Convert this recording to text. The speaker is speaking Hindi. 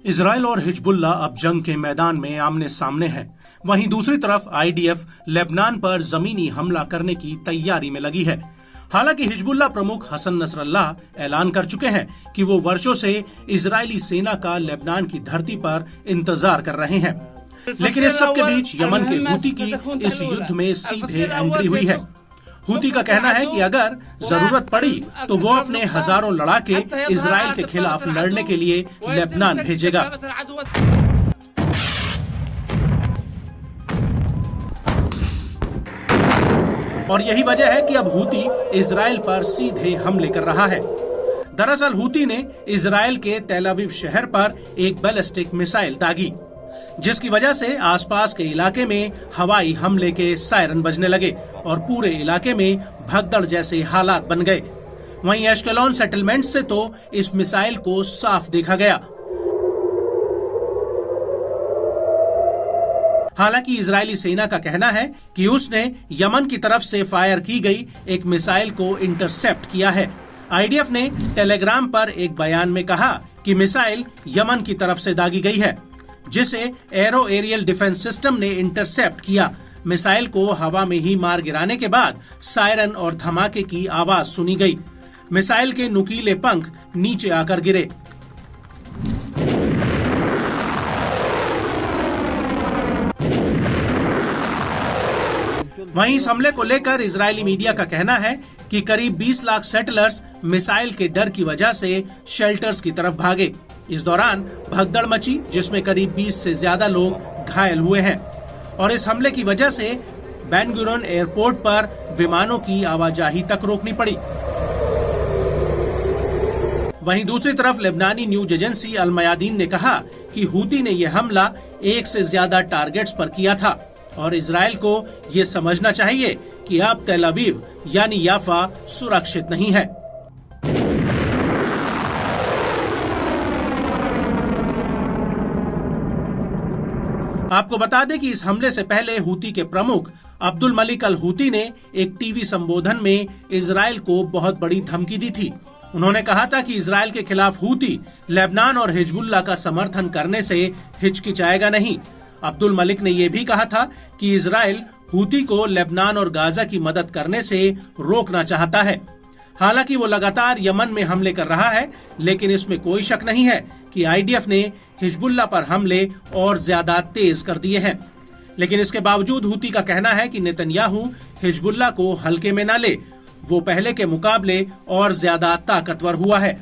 इजराइल और हिजबुल्लाह अब जंग के मैदान में आमने सामने हैं। वहीं दूसरी तरफ आईडीएफ लेबनान पर जमीनी हमला करने की तैयारी में लगी है। हालांकि हिजबुल्लाह प्रमुख हसन नसरल्लाह ऐलान कर चुके हैं कि वो वर्षों से इजरायली सेना का लेबनान की धरती पर इंतजार कर रहे हैं। लेकिन इस सब के बीच यमन के हूती की इस युद्ध में सीधे एंट्री हुई है। हूती का कहना है कि अगर जरूरत पड़ी तो वो अपने हजारों लड़ाके इजराइल के खिलाफ लड़ने के लिए लेबनान भेजेगा। और यही वजह है कि अब हूती इजराइल पर सीधे हमले कर रहा है। दरअसल हूती ने इजराइल के तेल अवीव शहर पर एक बैलिस्टिक मिसाइल दागी, जिसकी वजह से आसपास के इलाके में हवाई हमले के सायरन बजने लगे और पूरे इलाके में भगदड़ जैसे हालात बन गए। वहीं एश्केलॉन सेटलमेंट से तो इस मिसाइल को साफ देखा गया। हालांकि इजरायली सेना का कहना है कि उसने यमन की तरफ से फायर की गई एक मिसाइल को इंटरसेप्ट किया है। आईडीएफ ने टेलीग्राम पर एक बयान में कहा कि मिसाइल यमन की तरफ से दागी गई है, जिसे एरो एरियल डिफेंस सिस्टम ने इंटरसेप्ट किया। मिसाइल को हवा में ही मार गिराने के बाद सायरन और धमाके की आवाज सुनी गई। मिसाइल के नुकीले पंख नीचे आकर गिरे। वहीं इस हमले को लेकर इजरायली मीडिया का कहना है कि करीब 20 लाख सेटलर्स मिसाइल के डर की वजह से शेल्टर्स की तरफ भागे। इस दौरान भगदड़ मची, जिसमें करीब 20 से ज्यादा लोग घायल हुए हैं और इस हमले की वजह से बेन गुरियन एयरपोर्ट पर विमानों की आवाजाही तक रोकनी पड़ी। वहीं दूसरी तरफ लेबनानी न्यूज एजेंसी अल मयादीन ने कहा कि हूती ने यह हमला एक से ज्यादा टारगेट्स पर किया था और इजराइल को ये समझना चाहिए कि अब तेल अवीव यानी याफा सुरक्षित नहीं है। आपको बता दें कि इस हमले से पहले हूती के प्रमुख अब्दुल मलिक अल हूती ने एक टीवी संबोधन में इजराइल को बहुत बड़ी धमकी दी थी। उन्होंने कहा था कि इजराइल के खिलाफ हूती लेबनान और हिजबुल्लाह का समर्थन करने से हिचकिचाएगा नहीं। अब्दुल मलिक ने यह भी कहा था कि इजराइल हूती को लेबनान और गाजा की मदद करने से रोकना चाहता है। हालांकि वो लगातार यमन में हमले कर रहा है, लेकिन इसमें कोई शक नहीं है कि आईडीएफ ने हिजबुल्लाह पर हमले और ज्यादा तेज कर दिए हैं। लेकिन इसके बावजूद हूती का कहना है कि नेतन्याहू हिजबुल्लाह को हल्के में न ले, वो पहले के मुकाबले और ज्यादा ताकतवर हुआ है।